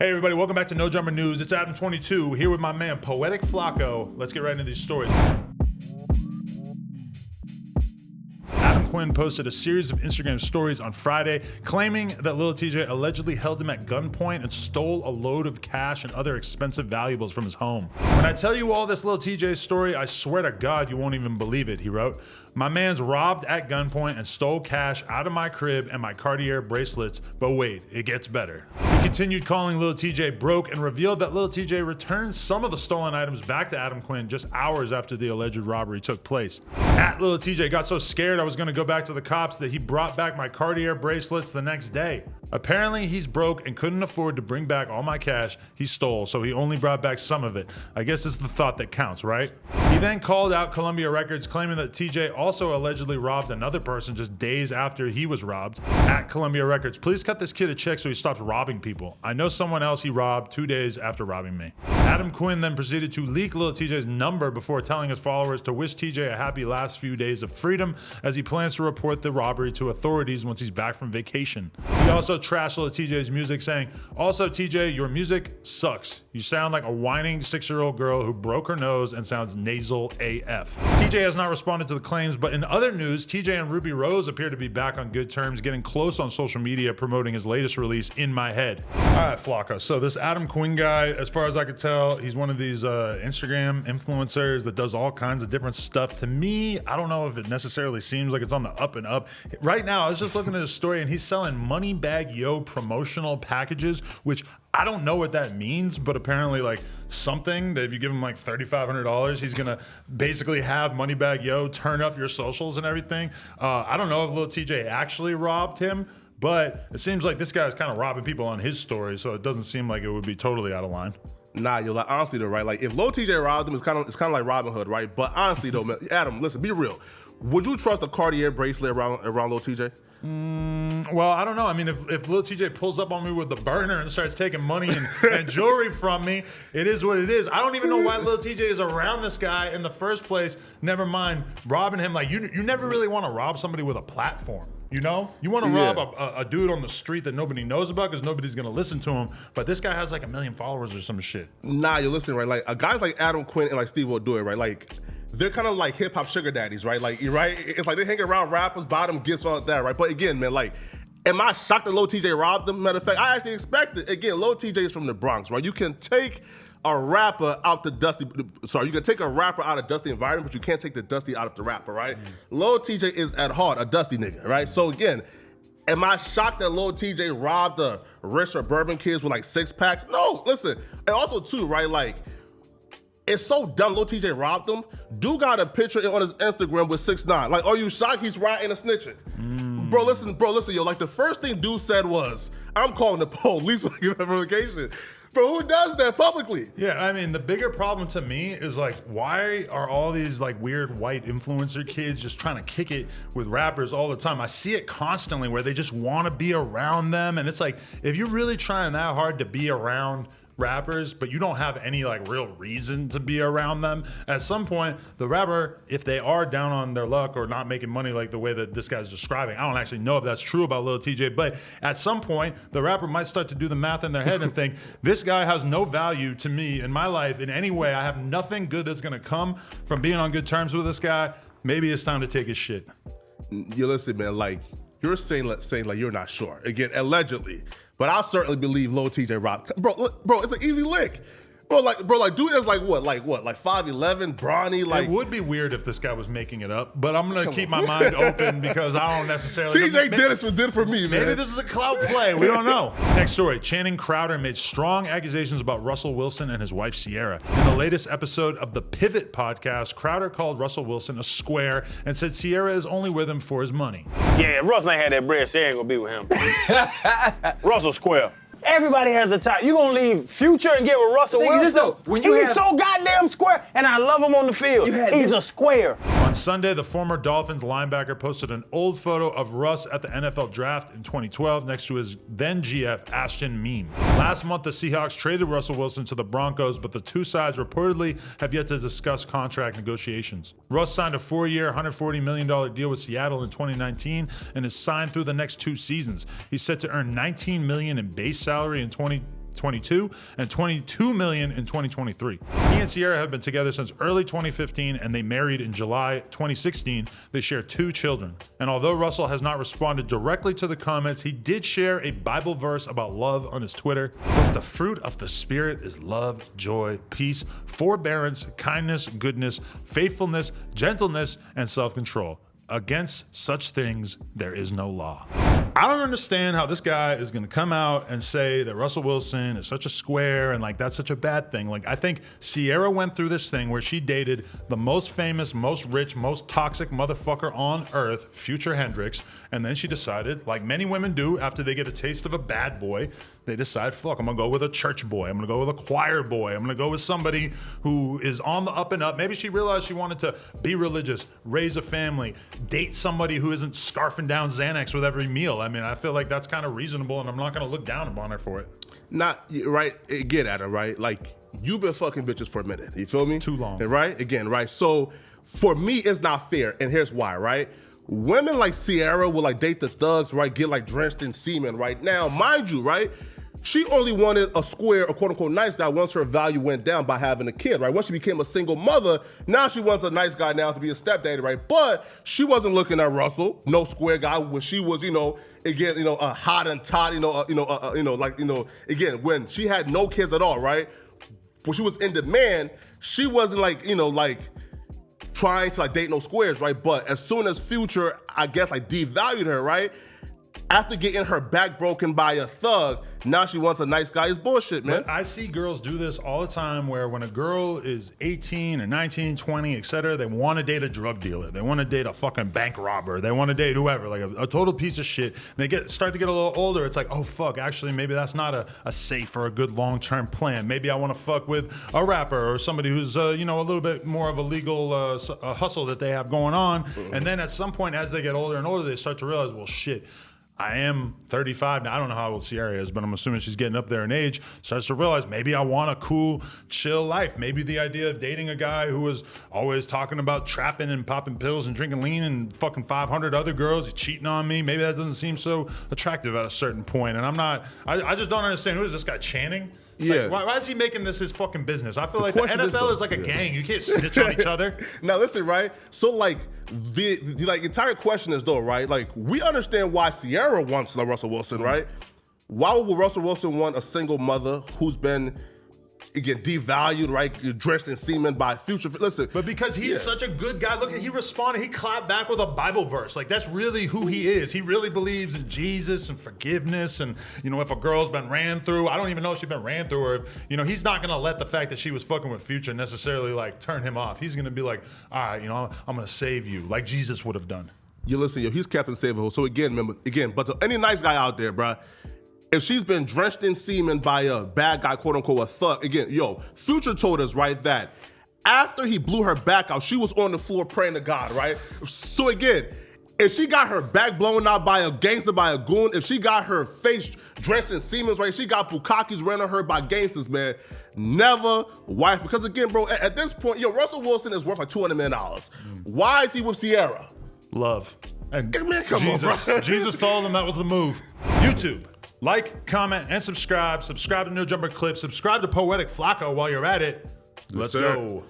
Hey everybody, welcome back to No Drummer News. It's Adam22 here with my man Poetik Flakko. Let's get right into these stories. Quinn posted a series of Instagram stories on Friday claiming that Lil Tjay allegedly held him at gunpoint and stole a load of cash and other expensive valuables from his home. When I tell you all this Lil Tjay story, I swear to God you won't even believe it, he wrote. My man's robbed at gunpoint and stole cash out of my crib and my Cartier bracelets, but wait, it gets better. He continued calling Lil Tjay broke and revealed that Lil Tjay returned some of the stolen items back to Adam Quinn just hours after the alleged robbery took place. At Lil Tjay got so scared I was gonna go back to the cops that he brought back my Cartier bracelets the next day. Apparently he's broke and couldn't afford to bring back all my cash he stole, so he only brought back some of it. I guess it's the thought that counts, right? He then called out Columbia Records claiming that Tjay also allegedly robbed another person just days after he was robbed. At Columbia Records, please cut this kid a check so he stops robbing people. I know someone else he robbed 2 days after robbing me. Adam Quinn then proceeded to leak Lil Tjay's number before telling his followers to wish Tjay a happy last few days of freedom as he plans to report the robbery to authorities once he's back from vacation. He also trashed Lil Tjay's music, saying, "Also Tjay, your music sucks. You sound like a whining 6-year-old girl who broke her nose and sounds nasal AF." Tjay has not responded to the claims, but in other news, Tjay and Ruby Rose appear to be back on good terms, getting close on social media promoting his latest release, In My Head. All right, Flakko. So this Adam Quinn guy, as far as I could tell, he's one of these Instagram influencers that does all kinds of different stuff. To me, I don't know if it necessarily seems like it's on the up and up. Right now, I was just looking at his story and he's selling Money Bag Yo promotional packages, which I don't know what that means, but apparently like something that if you give him like $3,500, he's gonna basically have Moneybag Yo turn up your socials and everything. I don't know if Lil Tjay actually robbed him, but it seems like this guy's kind of robbing people on his story, so it doesn't seem like it would be totally out of line. Nah, you're like, honestly though, right? Like if Lil Tjay robbed him, it's kind of like Robin Hood, right? But honestly though, man, Adam, listen, be real. Would you trust a Cartier bracelet around Lil Tjay? Well, I don't know. I mean, if Lil Tjay pulls up on me with the burner and starts taking money and jewelry from me, it is what it is. I don't even know why Lil Tjay is around this guy in the first place. Never mind robbing him. Like you never really want to rob somebody with a platform. You know, you want to rob a dude on the street that nobody knows about because nobody's gonna listen to him. But this guy has like 1 million followers or some shit. Nah, you're listening, right? Like guys like Adam Quinn and like Steve will do it, right? Like they're kind of like hip hop sugar daddies, right? Like, right? It's like they hang around rappers, buy them gifts, all like that, right? But again, man, like, am I shocked that Lil Tjay robbed them? Matter of fact, I actually expected. Again, Lil Tjay is from the Bronx, right? You can take a rapper out the dusty. Sorry, you can take a rapper out of dusty environment, but you can't take the dusty out of the rapper, right? Lil Tjay is at heart a dusty nigga, right? So again, am I shocked that Lil Tjay robbed the rich suburban kids with like 6-packs? No, listen. And also too, right? Like, it's so dumb Lil Tjay robbed him. Dude got a picture on his Instagram with 6ix9ine. Like, are you shocked he's riding a snitching? Bro, listen, yo. Like, the first thing dude said was, I'm calling the police when I give a notification. Bro, who does that publicly? Yeah, I mean, the bigger problem to me is like, why are all these like weird white influencer kids just trying to kick it with rappers all the time? I see it constantly where they just want to be around them. And it's like, if you're really trying that hard to be around rappers, but you don't have any like real reason to be around them, at some point the rapper, if they are down on their luck or not making money like the way that this guy's describing, I don't actually know if that's true about Lil Tjay, but at some point the rapper might start to do the math in their head and think, this guy has no value to me in my life in any way. I have nothing good that's gonna come from being on good terms with this guy. Maybe it's time to take his shit. You listen, man, like you're saying like you're not sure. Again, allegedly. But I certainly believe Lil Tjay robbed. Bro, it's an easy lick. Bro, dude is like what, 5'11", brawny, like. It would be weird if this guy was making it up, but I'm gonna keep my mind open because I don't necessarily. TJ did it for me, man. Maybe this is a clout play. We don't know. Next story: Channing Crowder made strong accusations about Russell Wilson and his wife Ciara. In the latest episode of the Pivot podcast, Crowder called Russell Wilson a square and said Ciara is only with him for his money. Yeah, if Russell ain't had that bread, Ciara ain't gonna be with him. Russell square. Everybody has a type. You gonna leave Future and get with Russell Wilson? He's so goddamn square, and I love him on the field. He's a square. On Sunday, the former Dolphins linebacker posted an old photo of Russ at the NFL draft in 2012 next to his then GF Ashton Meme. Last month, the Seahawks traded Russell Wilson to the Broncos, but the two sides reportedly have yet to discuss contract negotiations. Russ signed a 4-year, $140 million deal with Seattle in 2019 and is signed through the next 2 seasons. He's set to earn $19 million in base salary in 2022 and $22 million in 2023. He and Ciara have been together since early 2015 and they married in July 2016. They share 2 children. And although Russell has not responded directly to the comments, he did share a Bible verse about love on his Twitter. But the fruit of the Spirit is love, joy, peace, forbearance, kindness, goodness, faithfulness, gentleness, and self-control. Against such things, there is no law. I don't understand how this guy is gonna come out and say that Russell Wilson is such a square and like that's such a bad thing. Like I think Ciara went through this thing where she dated the most famous, most rich, most toxic motherfucker on earth, Future Hendrix, and then she decided, like many women do after they get a taste of a bad boy, they decide, fuck, I'm gonna go with a church boy, I'm gonna go with a choir boy, I'm gonna go with somebody who is on the up and up. Maybe she realized she wanted to be religious, raise a family, date somebody who isn't scarfing down Xanax with every meal. I mean, I feel like that's kind of reasonable and I'm not gonna look down upon her for it. Not, right, again, Adam, right? Like, you've been fucking bitches for a minute, you feel me? Too long. Right, again, right? So, for me, it's not fair, and here's why, right? Women like Ciara will like date the thugs, right? Get like drenched in semen, right? Now, mind you, right? She only wanted a square, a quote-unquote nice guy once her value went down by having a kid, right? Once she became a single mother, now she wants a nice guy now to be a stepdaddy, right? But she wasn't looking at Russell, no square guy, when she was, again, hot and tot, again, when she had no kids at all, right? When she was in demand, she wasn't trying to date no squares, right? But as soon as Future, I guess, devalued her, right? After getting her back broken by a thug, now she wants a nice guy. It's bullshit, man. But I see girls do this all the time where when a girl is 18 or 19, 20, etc., they want to date a drug dealer. They want to date a fucking bank robber. They want to date whoever, like a total piece of shit. And they start to get a little older. It's like, oh, fuck, actually, maybe that's not a safe or a good long-term plan. Maybe I want to fuck with a rapper or somebody who's, a little bit more of a legal hustle that they have going on. Mm-hmm. And then at some point, as they get older and older, they start to realize, well, shit, I am 35 now. I don't know how old Ciara is, but I'm assuming she's getting up there in age. Starts to realize maybe I want a cool, chill life. Maybe the idea of dating a guy who was always talking about trapping and popping pills and drinking lean and fucking 500 other girls, he's cheating on me. Maybe that doesn't seem so attractive at a certain point. And I just don't understand. Who is this guy, Channing? Yeah. Like, why is he making this his fucking business? I feel like the NFL is like a gang. You can't snitch on each other. Now listen, right? So the entire question is though, right? Like, we understand why Ciara wants Russell Wilson, right? Why would Russell Wilson want a single mother who's been, again, devalued, right? Dressed in semen by Future. Listen. But because he's such a good guy, look, he responded, he clapped back with a Bible verse. Like, that's really who he is. He really believes in Jesus and forgiveness. And, if a girl's been ran through, I don't even know if she's been ran through, or if, he's not going to let the fact that she was fucking with Future necessarily, turn him off. He's going to be like, all right, I'm going to save you, like Jesus would have done. Listen, he's Captain Save-A-Hole. So but to any nice guy out there, bruh, if she's been drenched in semen by a bad guy, quote unquote, a thug, again, Future told us, right, that after he blew her back out, she was on the floor praying to God, right? So again, if she got her back blown out by a gangster, by a goon, if she got her face drenched in semen, right, she got bukakis ran on her by gangsters, man, never wife. Because again, bro, at this point, Russell Wilson is worth $200 million. Why is he with Ciara? Love. And man, come on, bro. Jesus told him that was the move. YouTube. Like, comment, and subscribe. Subscribe to No Jumper Clips. Subscribe to Poetik Flakko while you're at it. Let's go.